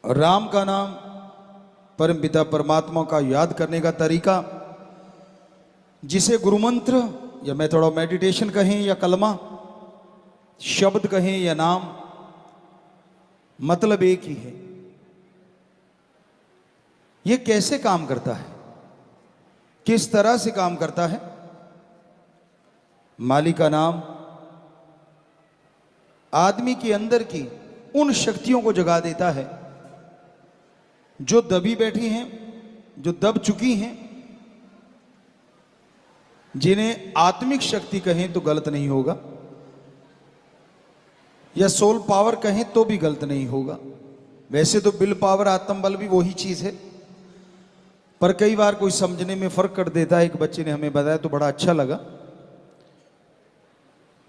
राम का नाम, परमपिता परमात्मा का याद करने का तरीका, जिसे गुरु मंत्र या मेथड ऑफ मेडिटेशन कहें या कलमा, शब्द कहें या नाम, मतलब एक ही है। यह कैसे काम करता है, किस तरह से काम करता है? मालिक का नाम आदमी के अंदर की उन शक्तियों को जगा देता है जो दबी बैठी हैं, जो दब चुकी हैं, जिन्हें आत्मिक शक्ति कहें तो गलत नहीं होगा, या सोल पावर कहें तो भी गलत नहीं होगा। वैसे तो विल पावर, आत्म बल भी वही चीज है, पर कई बार कोई समझने में फर्क कर देता है। एक बच्चे ने हमें बताया तो बड़ा अच्छा लगा,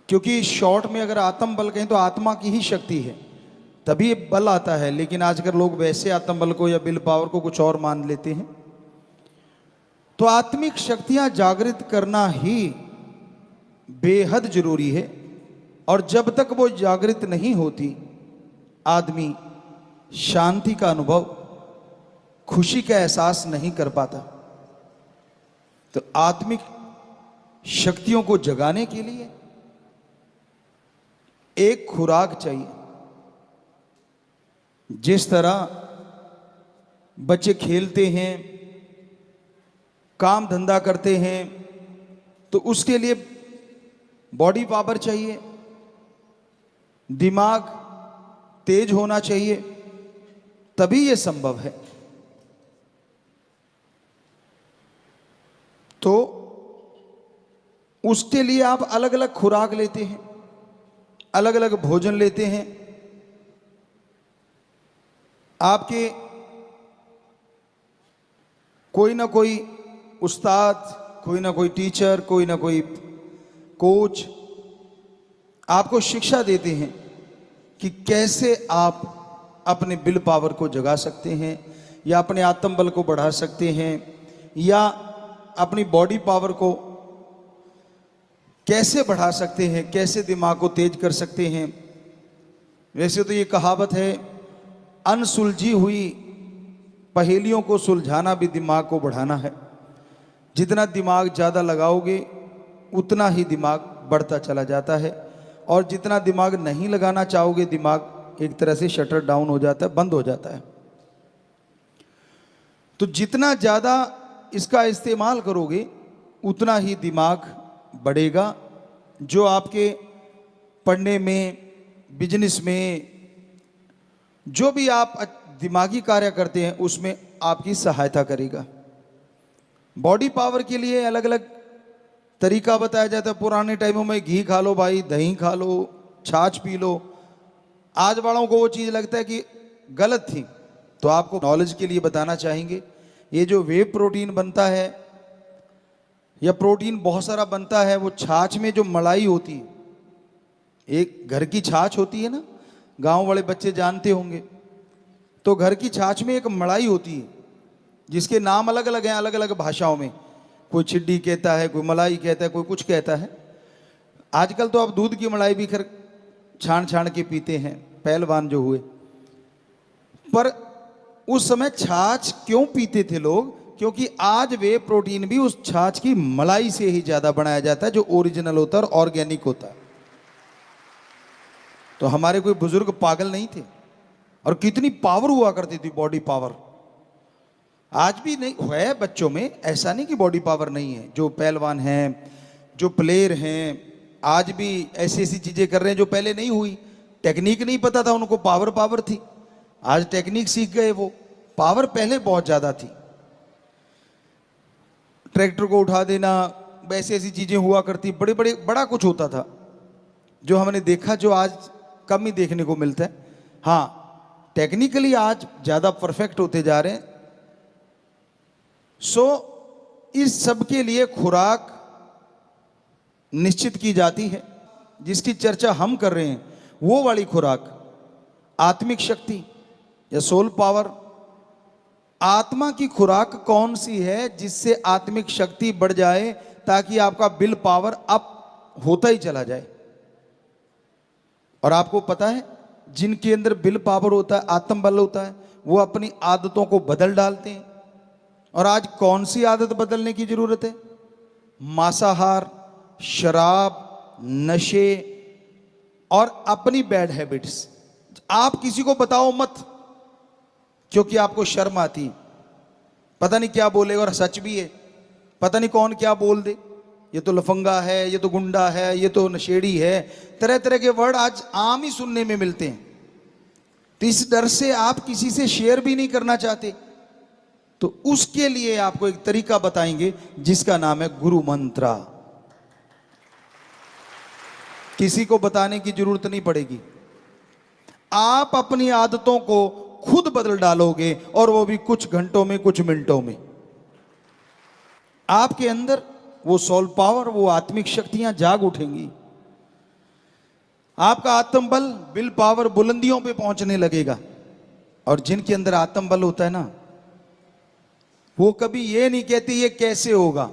क्योंकि शॉर्ट में अगर आत्म बल कहें तो आत्मा की ही शक्ति है, तभी बल आता है। लेकिन आजकल लोग वैसे आत्म बल को या विल पावर को कुछ और मान लेते हैं। तो आत्मिक शक्तियां जागृत करना ही बेहद जरूरी है, और जब तक वो जागृत नहीं होती, आदमी शांति का अनुभव, खुशी का एहसास नहीं कर पाता। तो आत्मिक शक्तियों को जगाने के लिए एक खुराक चाहिए। जिस तरह बच्चे खेलते हैं, काम धंधा करते हैं, तो उसके लिए बॉडी पावर चाहिए, दिमाग तेज होना चाहिए, तभी यह संभव है। तो उसके लिए आप अलग अलग खुराक लेते हैं, अलग अलग भोजन लेते हैं। आपके कोई ना कोई उस्ताद, कोई ना कोई टीचर, कोई ना कोई कोच आपको शिक्षा देते हैं कि कैसे आप अपने विल पावर को जगा सकते हैं, या अपने आत्म बल को बढ़ा सकते हैं, या अपनी बॉडी पावर को कैसे बढ़ा सकते हैं, कैसे दिमाग को तेज कर सकते हैं। वैसे तो ये कहावत है, अनसुलझी हुई पहेलियों को सुलझाना भी दिमाग को बढ़ाना है। जितना दिमाग ज़्यादा लगाओगे उतना ही दिमाग बढ़ता चला जाता है, और जितना दिमाग नहीं लगाना चाहोगे, दिमाग एक तरह से शटर डाउन हो जाता है, बंद हो जाता है। तो जितना ज़्यादा इसका इस्तेमाल करोगे उतना ही दिमाग बढ़ेगा, जो आपके पढ़ने में, बिजनेस में, जो भी आप दिमागी कार्य करते हैं उसमें आपकी सहायता करेगा। बॉडी पावर के लिए अलग अलग तरीका बताया जाता है। पुराने टाइमों में घी खा लो भाई, दही खा लो, छाछ पी लो। आज वालों को वो चीज़ लगता है कि गलत थी, तो आपको नॉलेज के लिए बताना चाहेंगे, ये जो वे प्रोटीन बनता है या प्रोटीन बहुत सारा बनता है, वो छाछ में जो मलाई होती है, एक घर की छाछ होती है ना, गांव वाले बच्चे जानते होंगे। तो घर की छाछ में एक मलाई होती है, जिसके नाम अलग अलग हैं, अलग अलग भाषाओं में। कोई छिड्डी कहता है, कोई मलाई कहता है, कोई कुछ कहता है। आजकल तो आप दूध की मलाई भी खैर छान छान के पीते हैं, पहलवान जो हुए। पर उस समय छाछ क्यों पीते थे लोग? क्योंकि आज वे प्रोटीन भी उस छाछ की मलाई से ही ज्यादा बनाया जाता है, जो ओरिजिनल होता है और ऑर्गेनिक होता है। तो हमारे कोई बुजुर्ग पागल नहीं थे, और कितनी पावर हुआ करती थी, बॉडी पावर। आज भी नहीं है बच्चों में, ऐसा नहीं कि बॉडी पावर नहीं है। जो पहलवान हैं, जो प्लेयर हैं, आज भी ऐसी ऐसी चीजें कर रहे हैं जो पहले नहीं हुई। टेक्निक नहीं पता था उनको, पावर पावर थी। आज टेक्निक सीख गए, वो पावर पहले बहुत ज्यादा थी। ट्रैक्टर को उठा देना, वैसे ऐसी चीजें हुआ करती, बड़े बड़े बड़ा कुछ होता था जो हमने देखा, जो आज कम ही देखने को मिलता है। हाँ, टेक्निकली आज ज्यादा परफेक्ट होते जा रहे हैं। सो इस सब के लिए खुराक निश्चित की जाती है। जिसकी चर्चा हम कर रहे हैं वो वाली खुराक, आत्मिक शक्ति या सोल पावर। आत्मा की खुराक कौन सी है जिससे आत्मिक शक्ति बढ़ जाए, ताकि आपका विल पावर अप होता ही चला जाए। और आपको पता है, जिनके अंदर विल पावर होता है, आत्म बल होता है, वो अपनी आदतों को बदल डालते हैं। और आज कौन सी आदत बदलने की जरूरत है? मांसाहार, शराब, नशे और अपनी बैड हैबिट्स। आप किसी को बताओ मत, क्योंकि आपको शर्म आती है, पता नहीं क्या बोलेगा, और सच भी है, पता नहीं कौन क्या बोल दे, ये तो लफंगा है, ये तो गुंडा है, ये तो नशेड़ी है, तरह तरह के वर्ड आज आम ही सुनने में मिलते हैं। तो इस डर से आप किसी से शेयर भी नहीं करना चाहते। तो उसके लिए आपको एक तरीका बताएंगे जिसका नाम है गुरु मंत्रा। किसी को बताने की जरूरत नहीं पड़ेगी, आप अपनी आदतों को खुद बदल डालोगे, और वो भी कुछ घंटों में, कुछ मिनटों में। आपके अंदर वो सोल पावर, वो आत्मिक शक्तियां जाग उठेंगी। आपका आत्म बल, विल पावर बुलंदियों पे पहुंचने लगेगा। और जिनके अंदर आत्म बल होता है ना, वो कभी ये नहीं कहते ये कैसे होगा।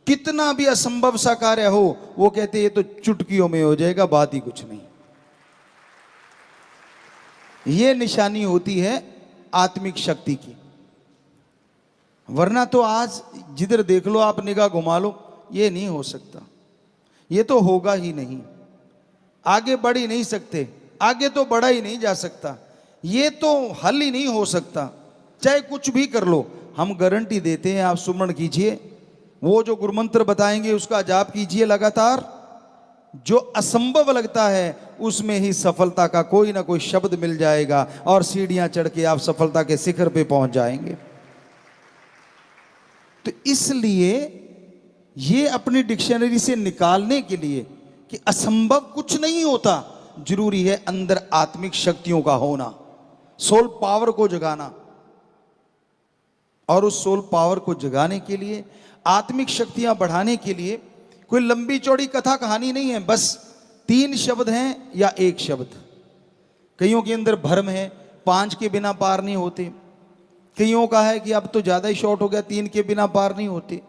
कितना भी असंभव सा कार्य हो, वो कहते ये तो चुटकियों में हो जाएगा, बात ही कुछ नहीं। ये निशानी होती है आत्मिक शक्ति की। वरना तो आज जिधर देख लो आप, निगाह घुमा लो, ये नहीं हो सकता, ये तो होगा ही नहीं, आगे बढ़ ही नहीं सकते, आगे तो बढ़ा ही नहीं जा सकता, ये तो हल ही नहीं हो सकता, चाहे कुछ भी कर लो। हम गारंटी देते हैं, आप सुमरण कीजिए, वो जो गुरुमंत्र बताएंगे उसका जाप कीजिए लगातार। जो असंभव लगता है उसमें ही सफलता का कोई ना कोई शब्द मिल जाएगा, और सीढ़ियां चढ़ के आप सफलता के शिखर पे पहुंच जाएंगे। तो इसलिए ये अपनी डिक्शनरी से निकालने के लिए कि असंभव कुछ नहीं होता, जरूरी है अंदर आत्मिक शक्तियों का होना, सोल पावर को जगाना। और उस सोल पावर को जगाने के लिए, आत्मिक शक्तियां बढ़ाने के लिए कोई लंबी चौड़ी कथा कहानी नहीं है, बस 3 शब्द हैं या 1 शब्द। कईयों के अंदर भ्रम है, 5 के बिना पार नहीं होते। कईयों का है कि अब तो ज़्यादा ही शॉर्ट हो गया, 3 के बिना पार नहीं होते।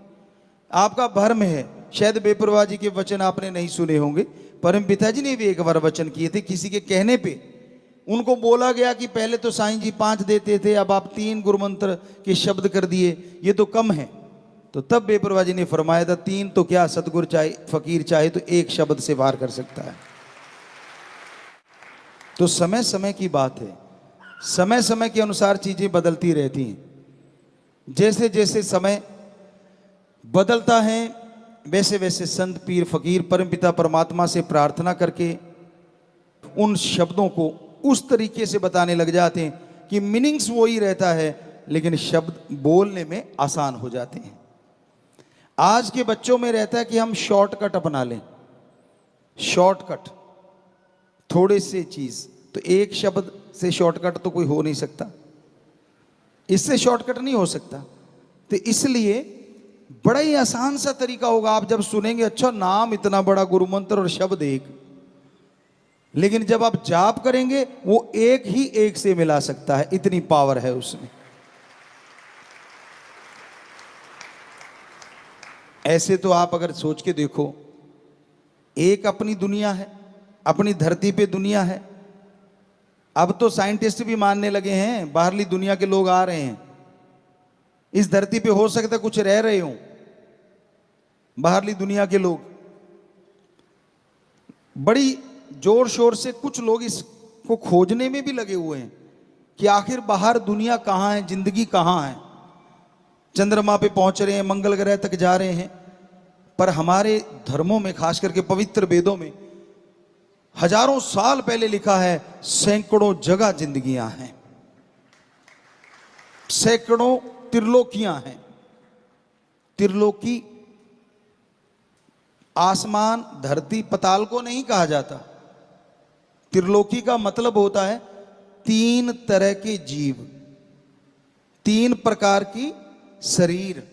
आपका भ्रम है, शायद बेपरवाह जी के वचन आपने नहीं सुने होंगे। परम पिता जी ने भी एक बार वचन किए थे, किसी के कहने पे उनको बोला गया कि पहले तो साईं जी 5 देते थे, अब आप 3 गुरुमंत्र के शब्द कर दिए, ये तो कम है। तो तब बेपरवाह जी ने फरमाया था, 3 तो क्या, सतगुरु चाहे, फकीर चाहे तो 1 शब्द से वार कर सकता है। तो समय समय की बात है, समय समय के अनुसार चीजें बदलती रहती हैं। जैसे जैसे समय बदलता है, वैसे वैसे संत, पीर, फकीर परमपिता परमात्मा से प्रार्थना करके उन शब्दों को उस तरीके से बताने लग जाते हैं कि मीनिंग्स वही रहता है, लेकिन शब्द बोलने में आसान हो जाते हैं। आज के बच्चों में रहता है कि हम शॉर्टकट अपना लें, शॉर्टकट, थोड़े से चीज। तो 1 शब्द से शॉर्टकट तो कोई हो नहीं सकता, इससे शॉर्टकट नहीं हो सकता। तो इसलिए बड़ा ही आसान सा तरीका होगा। आप जब सुनेंगे, अच्छा नाम इतना बड़ा, गुरुमंत्र और शब्द 1, लेकिन जब आप जाप करेंगे वो 1 ही 1 से मिला सकता है, इतनी पावर है उसमें। ऐसे तो आप अगर सोच के देखो, एक अपनी दुनिया है, अपनी धरती पे दुनिया है। अब तो साइंटिस्ट भी मानने लगे हैं, बाहरली दुनिया के लोग आ रहे हैं, इस धरती पे हो सकता है कुछ रह रहे हो बाहरली दुनिया के लोग। बड़ी जोर शोर से कुछ लोग इसको खोजने में भी लगे हुए हैं कि आखिर बाहर दुनिया कहाँ है, जिंदगी कहाँ है। चंद्रमा पे पहुंच रहे हैं, मंगल ग्रह तक जा रहे हैं। पर हमारे धर्मों में, खास करके पवित्र वेदों में, हजारों साल पहले लिखा है, सैकड़ों जगह जिंदगियां हैं, सैकड़ों त्रिलोकियां हैं। त्रिलोकी आसमान, धरती, पताल को नहीं कहा जाता। त्रिलोकी का मतलब होता है 3 तरह के जीव, 3 प्रकार की शरीर।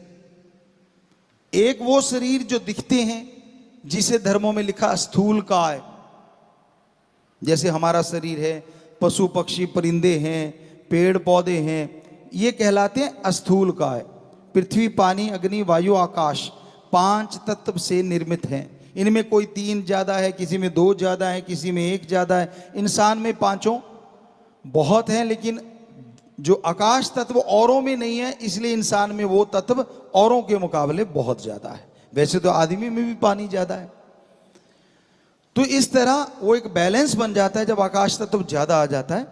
एक वो शरीर जो दिखते हैं, जिसे धर्मों में लिखा स्थूल काय, जैसे हमारा शरीर है, पशु पक्षी परिंदे हैं, पेड़ पौधे हैं, ये कहलाते हैं स्थूल काय। पृथ्वी, पानी, अग्नि, वायु, आकाश 5 तत्व से निर्मित हैं। इनमें कोई 3 ज्यादा है, किसी में 2 ज्यादा है, किसी में 1 ज्यादा है। इंसान में 5 बहुत हैं, लेकिन जो आकाश तत्व औरों में नहीं है, इसलिए इंसान में वो तत्व औरों के मुकाबले बहुत ज्यादा है। वैसे तो आदमी में भी पानी ज्यादा है। तो इस तरह वो एक बैलेंस बन जाता है जब आकाश तत्व ज्यादा आ जाता है।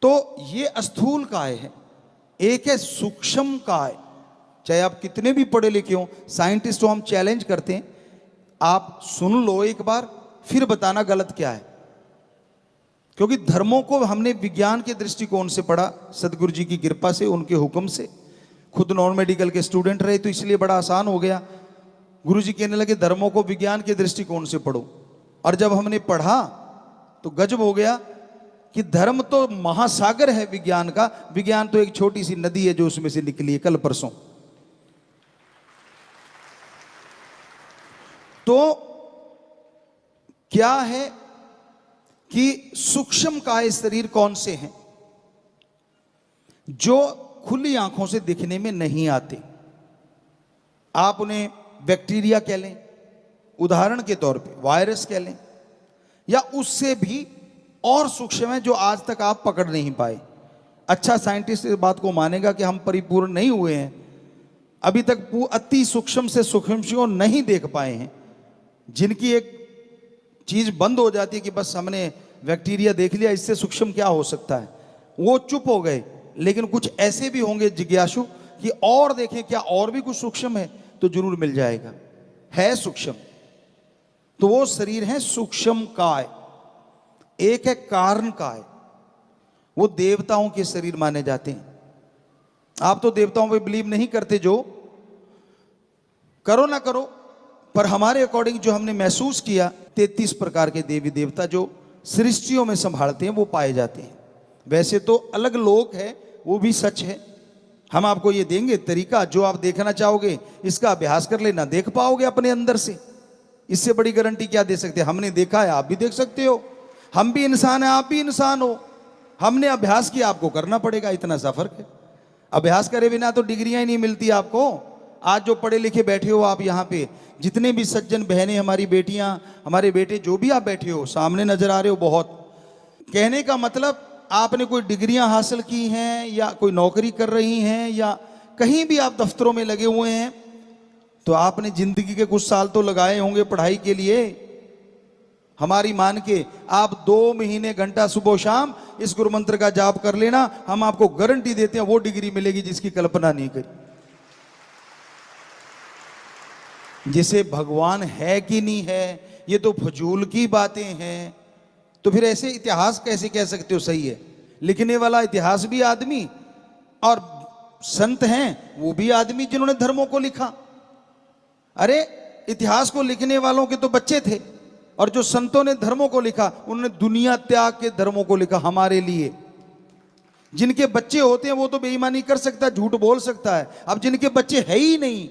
तो ये स्थूल काय है, एक है सूक्ष्म काय। चाहे आप कितने भी पढ़े लिखे हो, साइंटिस्ट को हम चैलेंज करते हैं, आप सुन लो एक बार, फिर बताना गलत क्या है। क्योंकि धर्मों को हमने विज्ञान के दृष्टिकोण से पढ़ा, सदगुरु जी की कृपा से, उनके हुक्म से। खुद नॉन मेडिकल के स्टूडेंट रहे तो इसलिए बड़ा आसान हो गया। गुरु जी कहने लगे धर्मों को विज्ञान के दृष्टिकोण से पढ़ो, और जब हमने पढ़ा तो गजब हो गया कि धर्म तो महासागर है विज्ञान का, विज्ञान तो एक छोटी सी नदी है जो उसमें से निकली है कल परसों। तो क्या है कि सूक्ष्म काय शरीर कौन से हैं जो खुली आंखों से दिखने में नहीं आते। आप उन्हें बैक्टीरिया कह लें, उदाहरण के तौर पे वायरस कह लें, या उससे भी और सूक्ष्म है जो आज तक आप पकड़ नहीं पाए। अच्छा साइंटिस्ट इस बात को मानेगा कि हम परिपूर्ण नहीं हुए हैं, अभी तक अति सूक्ष्म से सूक्ष्म को नहीं देख पाए हैं। जिनकी एक चीज बंद हो जाती है कि बस हमने बैक्टीरिया देख लिया, इससे सूक्ष्म क्या हो सकता है, वो चुप हो गए। लेकिन कुछ ऐसे भी होंगे जिज्ञासु कि और देखें क्या और भी कुछ सूक्ष्म है, तो जरूर मिल जाएगा, है सूक्ष्म। तो वो शरीर है सूक्ष्म काय। एक है कारण काय, वो देवताओं के शरीर माने जाते हैं। आप तो देवताओं पे बिलीव नहीं करते, जो करो ना करो, पर हमारे अकॉर्डिंग जो हमने महसूस किया, 33 प्रकार के देवी देवता जो सृष्टियों में संभालते हैं वो पाए जाते हैं। वैसे तो अलग लोक है, वो भी सच है। हम आपको ये देंगे तरीका, जो आप देखना चाहोगे इसका अभ्यास कर लेना, देख पाओगे अपने अंदर से। इससे बड़ी गारंटी क्या दे सकते हैं? हमने देखा है, आप भी देख सकते हो। हम भी इंसान हैं, आप भी इंसान हो। हमने अभ्यास किया, आपको करना पड़ेगा, इतना सा फर्क है। अभ्यास करे बिना तो डिग्रियां ही नहीं मिलती आपको। आज जो पढ़े लिखे बैठे हो आप यहाँ पे, जितने भी सज्जन बहनें, हमारी बेटियां, हमारे बेटे, जो भी आप बैठे हो, सामने नजर आ रहे हो बहुत। कहने का मतलब आपने कोई डिग्रियां हासिल की हैं, या कोई नौकरी कर रही हैं, या कहीं भी आप दफ्तरों में लगे हुए हैं, तो आपने जिंदगी के कुछ साल तो लगाए होंगे पढ़ाई के लिए। हमारी मान के आप 2 महीने घंटा सुबह शाम इस गुरु मंत्र का जाप कर लेना, हम आपको गारंटी देते हैं वो डिग्री मिलेगी जिसकी कल्पना नहीं करी। जिसे भगवान है कि नहीं है, ये तो फजूल की बातें हैं। तो फिर ऐसे इतिहास कैसे कह सकते हो सही है? लिखने वाला इतिहास भी आदमी, और संत हैं वो भी आदमी जिन्होंने धर्मों को लिखा। अरे इतिहास को लिखने वालों के तो बच्चे थे, और जो संतों ने धर्मों को लिखा उन्होंने दुनिया त्याग के धर्मों को लिखा हमारे लिए। जिनके बच्चे होते हैं वो तो बेईमानी कर सकता है, झूठ बोल सकता है। अब जिनके बच्चे है ही नहीं,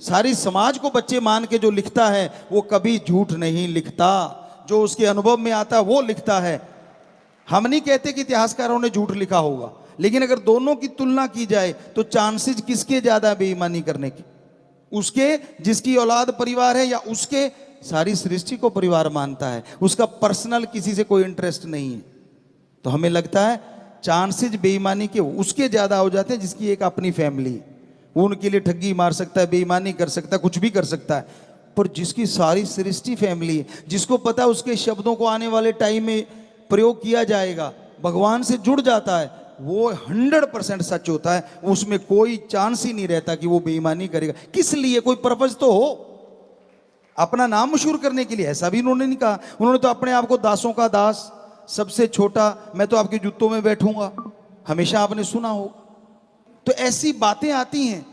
सारी समाज को बच्चे मान के जो लिखता है वो कभी झूठ नहीं लिखता। जो उसके अनुभव में आता है वो लिखता है। हम नहीं कहते कि इतिहासकारों ने झूठ लिखा होगा, लेकिन अगर दोनों की तुलना की जाए तो चांसेस किसके ज्यादा बेईमानी करने की? उसके जिसकी औलाद परिवार है, या उसके सारी सृष्टि को परिवार मानता है, उसका पर्सनल किसी से कोई इंटरेस्ट नहीं है। तो हमें लगता है चांसेस बेईमानी के उसके ज्यादा हो जाते हैं जिसकी एक अपनी फैमिली है। वो उनके लिए ठगी मार सकता है, बेईमानी कर सकता है, कुछ भी कर सकता है। पर जिसकी सारी सृष्टि फैमिली है, जिसको पता है उसके शब्दों को आने वाले टाइम में प्रयोग किया जाएगा, भगवान से जुड़ जाता है, वो 100% सच होता है। उसमें कोई चांस ही नहीं रहता कि वो बेईमानी करेगा। किस लिए? कोई पर्पज तो हो, अपना नाम मशहूर करने के लिए। ऐसा भी उन्होंने नहीं कहा। उन्होंने तो अपने आप को दासों का दास, सबसे छोटा, मैं तो आपके जूतों में बैठूंगा, हमेशा आपने सुना होगा। तो ऐसी बातें आती हैं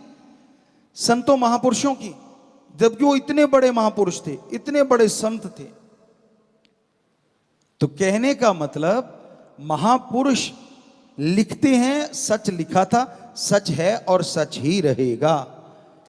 संतों महापुरुषों की, जबकि वो इतने बड़े महापुरुष थे, इतने बड़े संत थे। तो कहने का मतलब महापुरुष लिखते हैं, सच लिखा था, सच है और सच ही रहेगा।